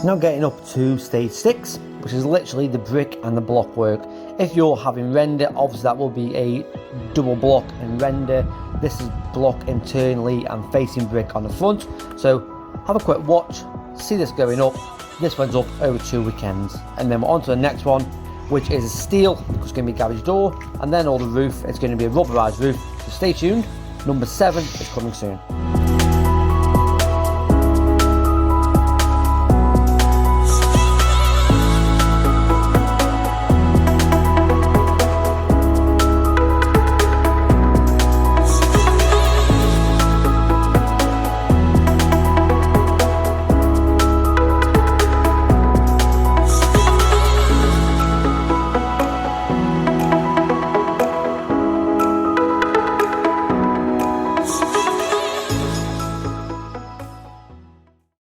Now getting up to stage 6, which is literally the brick and the block work. If you're having render, obviously that will be a double block and render. This is block internally and facing brick on the front. So have a quick watch, see this going up. This one's up over 2 weekends. And then we're on to the next one, which is steel. It's going to be a garage door. And then all the roof, it's going to be a rubberized roof. So stay tuned. Number 7 is coming soon.